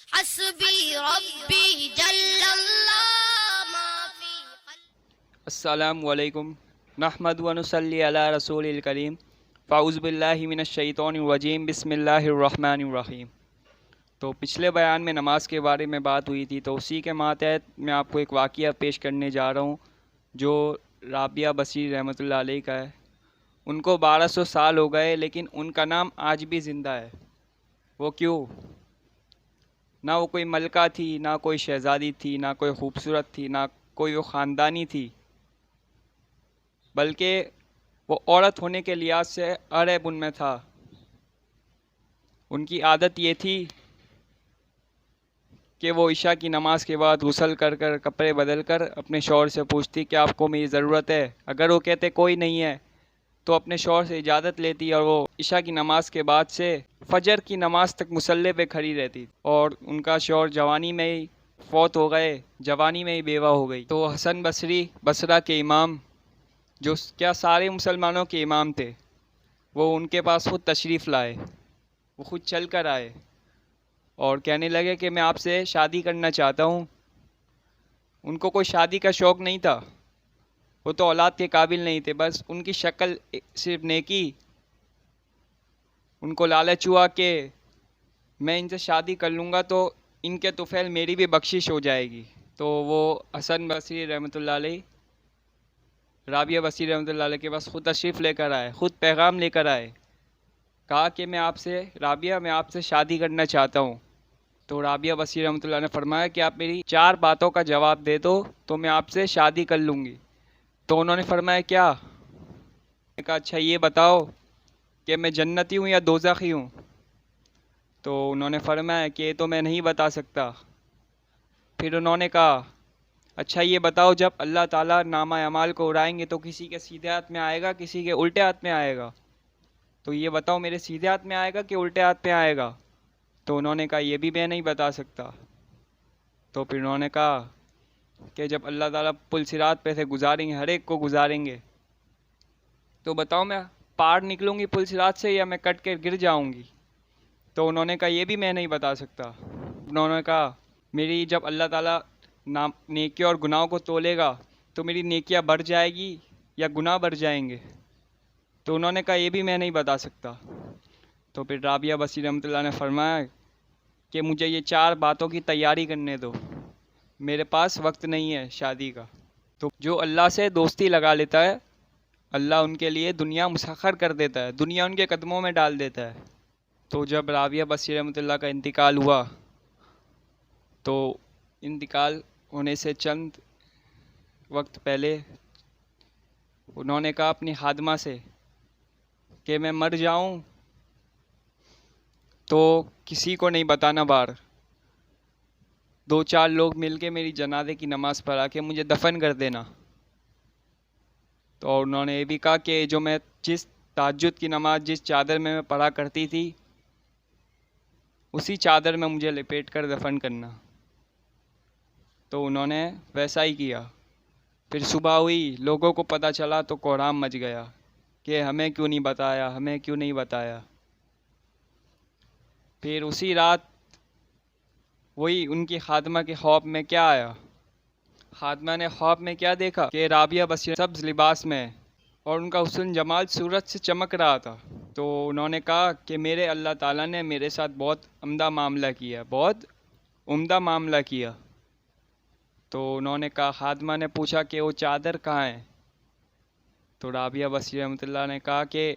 حسبی ربی جل اللہ ما فی قلبی۔ السلام علیکم نحمد و نصلی علی رسول الکریم فاعوذ باللہ من الشیطان الرجیم بسم اللہ الرحمن الرحیم۔ تو پچھلے بیان میں نماز کے بارے میں بات ہوئی تھی، تو اسی کے ماتحت میں آپ کو ایک واقعہ پیش کرنے جا رہا ہوں جو رابعہ بصیر رحمۃ اللہ علیہ کا ہے۔ ان کو 1200 سال ہو گئے لیکن ان کا نام آج بھی زندہ ہے۔ وہ کیوں؟ نہ وہ کوئی ملکہ تھی، نہ کوئی شہزادی تھی، نہ کوئی خوبصورت تھی، نہ کوئی وہ خاندانی تھی، بلکہ وہ عورت ہونے کے لحاظ سے عیب ان میں تھا۔ ان کی عادت یہ تھی کہ وہ عشاء کی نماز کے بعد غسل کر کر کپڑے بدل کر اپنے شوہر سے پوچھتی کہ آپ کو میری ضرورت ہے۔ اگر وہ کہتے کوئی نہیں ہے تو اپنے شوہر سے اجازت لیتی اور وہ عشاء کی نماز کے بعد سے فجر کی نماز تک مصلی پہ کھڑی رہتی، اور ان کا شوہر جوانی میں ہی فوت ہو گئے، جوانی میں ہی بیوہ ہو گئی۔ تو حسن بصری بصرہ کے امام، جو کیا سارے مسلمانوں کے امام تھے، وہ ان کے پاس خود تشریف لائے، وہ خود چل کر آئے اور کہنے لگے کہ میں آپ سے شادی کرنا چاہتا ہوں۔ ان کو کوئی شادی کا شوق نہیں تھا، وہ تو اولاد کے قابل نہیں تھے، بس ان کی شکل صرف نیکی، ان کو لالچ ہوا کہ میں ان سے شادی کر لوں گا تو ان کے طفیل میری بھی بخشش ہو جائے گی۔ تو وہ حسن بصری رحمۃ اللہ علیہ، رابعہ بصیر رحمۃ اللہ علیہ کے پاس خود تشریف لے کر آئے، خود پیغام لے کر آئے، کہا کہ میں آپ سے رابعہ، میں آپ سے شادی کرنا چاہتا ہوں۔ تو رابعہ بصیر رحمۃ اللہ نے فرمایا کہ آپ میری 4 باتوں کا جواب دے دو تو میں آپ سے شادی کر لوں گی۔ تو انہوں نے فرمایا کیا؟ میں نے کہا اچھا یہ بتاؤ کہ میں جنتی ہوں یا دوزخی ہوں؟ تو انہوں نے فرمایا کہ یہ تو میں نہیں بتا سکتا۔ پھر انہوں نے کہا اچھا یہ بتاؤ جب اللہ تعالیٰ نامہ اعمال کو اڑائیں گے تو کسی کے سیدھے ہاتھ میں آئے گا، کسی کے الٹے ہاتھ میں آئے گا؟ تو یہ بتاؤ میرے سیدھے ہاتھ میں آئے گا کہ الٹے ہاتھ میں آئے گا؟ تو انہوں نے کہا یہ بھی میں نہیں بتا سکتا۔ تو پھر انہوں نے کہا کہ جب اللہ تعالیٰ پل صراط پہ سے گزاریں گے، ہر ایک کو گزاریں گے، تو بتاؤ میں پار نکلوں گی پل صراط سے یا میں کٹ کے گر جاؤں گی؟ تو انہوں نے کہا یہ بھی میں نہیں بتا سکتا۔ انہوں نے کہا میری جب اللہ تعالیٰ نیکیوں اور گناہوں کو تولے گا تو میری نیکیاں بڑھ جائے گی یا گناہ بڑھ جائیں گے؟ تو انہوں نے کہا یہ بھی میں نہیں بتا سکتا۔ تو پھر رابعہ بصیر رحمۃ اللہ نے فرمایا کہ مجھے یہ 4 باتوں کی تیاری کرنے دو، میرے پاس وقت نہیں ہے شادی کا۔ تو جو اللہ سے دوستی لگا لیتا ہے، اللہ ان کے لیے دنیا مسخر کر دیتا ہے، دنیا ان کے قدموں میں ڈال دیتا ہے۔ تو جب رابعہ بصیر رحمۃ اللہ کا انتقال ہوا تو انتقال ہونے سے چند وقت پہلے انہوں نے کہا اپنی خادمہ سے کہ میں مر جاؤں تو کسی کو نہیں بتانا، باہر 2-4 لوگ مل کے میری جنازے کی نماز پڑھا کے مجھے دفن کر دینا۔ تو انہوں نے یہ بھی کہا کہ جو میں جس تہجد کی نماز جس چادر میں پڑھا کرتی تھی اسی چادر میں مجھے لپیٹ کر دفن کرنا۔ تو انہوں نے ویسا ہی کیا۔ پھر صبح ہوئی، لوگوں کو پتہ چلا تو کوہرام مچ گیا کہ ہمیں کیوں نہیں بتایا، ہمیں کیوں نہیں بتایا۔ پھر اسی رات وہی ان کی خادمہ کے خواب میں کیا آیا؟ خادمہ نے خواب میں کیا دیکھا کہ رابعہ بصیر سبز لباس میں اور ان کا حسن جمال سورج سے چمک رہا تھا۔ تو انہوں نے کہا کہ میرے اللہ تعالیٰ نے میرے ساتھ بہت عمدہ معاملہ کیا، بہت عمدہ معاملہ کیا۔ تو انہوں نے کہا، خادمہ نے پوچھا کہ وہ چادر کہاں ہے؟ تو رابعہ بصیر رحمۃ اللہ نے کہا کہ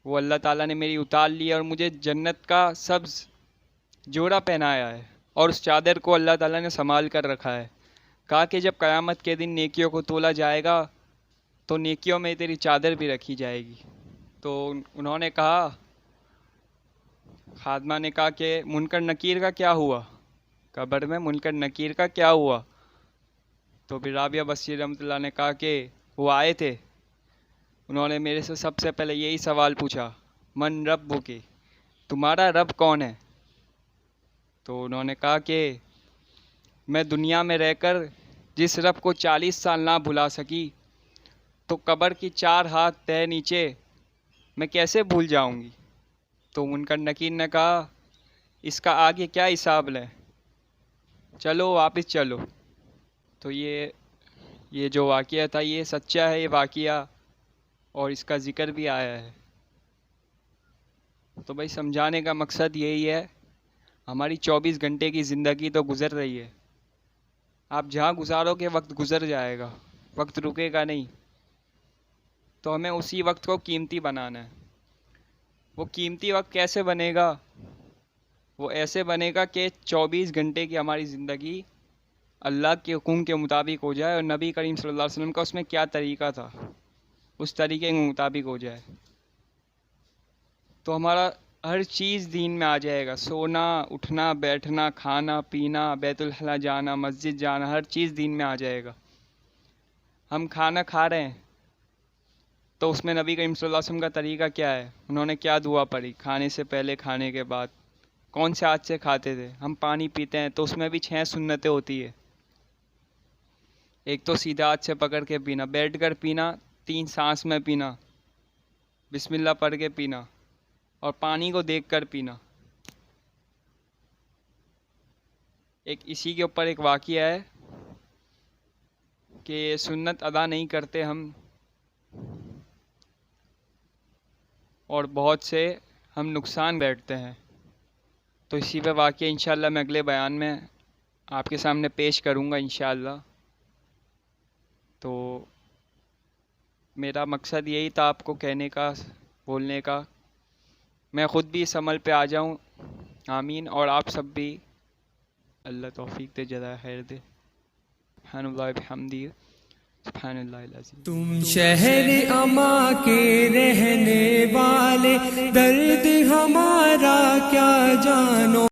وہ اللہ تعالیٰ نے میری اتار لی اور مجھے جنت کا سبز جوڑا پہنایا ہے، اور اس چادر کو اللہ تعالیٰ نے سنبھال کر رکھا ہے۔ کہا کہ جب قیامت کے دن نیکیوں کو تولا جائے گا تو نیکیوں میں تیری چادر بھی رکھی جائے گی۔ تو انہوں نے کہا، خادمہ نے کہا کہ منکر نکیر کا کیا ہوا؟ قبر میں منکر نکیر کا کیا ہوا؟ تو پھر رابعہ بصیر رحمۃ اللہ نے کہا کہ وہ آئے تھے، انہوں نے میرے سے سب سے پہلے یہی سوال پوچھا، من ربک، تمہارا رب کون ہے؟ تو انہوں نے کہا کہ میں دنیا میں رہ کر جس رب کو 40 سال نہ بھلا سکی تو قبر کی 4 ہاتھ تہ نیچے میں کیسے بھول جاؤں گی؟ تو منکر نکیر نے کہا اس کا آگے کیا حساب ہے؟ چلو واپس چلو. تو یہ جو واقعہ تھا یہ سچا ہے، یہ واقعہ، اور اس کا ذکر بھی آیا ہے. تو بھائی سمجھانے کا مقصد یہی ہے، ہماری 24 گھنٹے کی زندگی تو گزر رہی ہے. آپ جہاں گزارو گے وقت گزر جائے گا، وقت رکے گا نہیں. تو ہمیں اسی وقت کو قیمتی بنانا ہے. وہ قیمتی وقت کیسے بنے گا؟ وہ ایسے بنے گا کہ 24 گھنٹے کی ہماری زندگی اللہ کے حکم کے مطابق ہو جائے، اور نبی کریم صلی اللہ علیہ وسلم کا اس میں کیا طریقہ تھا اس طریقے کے مطابق ہو جائے. تو ہمارا ہر چیز دین میں آ جائے گا. سونا، اٹھنا، بیٹھنا، کھانا پینا، بیت الخلا جانا، مسجد جانا، ہر چیز دین میں آ جائے گا. ہم کھانا کھا رہے ہیں تو اس میں نبی کریم صلی اللہ علیہ وسلم کا طریقہ کیا ہے؟ انہوں نے کیا دعا پڑھی کھانے سے پہلے، کھانے کے بعد، کون سے ہاتھ سے کھاتے تھے؟ ہم پانی پیتے ہیں تو اس میں بھی 6 سنتیں ہوتی ہے. ایک تو سیدھے ہاتھ سے پکڑ کے پینا، بیٹھ کر پینا، 3 سانس میں پینا، بسم اللہ پڑھ کے پینا، اور پانی کو دیکھ کر پینا. ایک اسی کے اوپر ایک واقعہ ہے کہ سنت ادا نہیں کرتے ہم، اور بہت سے ہم نقصان بیٹھتے ہیں. تو اسی پہ واقعہ انشاءاللہ میں اگلے بیان میں آپ کے سامنے پیش کروں گا انشاءاللہ. تو میرا مقصد یہی تھا آپ کو کہنے کا، بولنے کا. میں خود بھی اس عمل پہ آ جاؤں، آمین، اور آپ سب بھی. اللہ توفیق دے، جزائے خیر دے. سبحان اللہ بحمدہ، سبحان اللہ العظیم. تم شہر اما کے رہنے والے، درد ہمارا کیا جانو.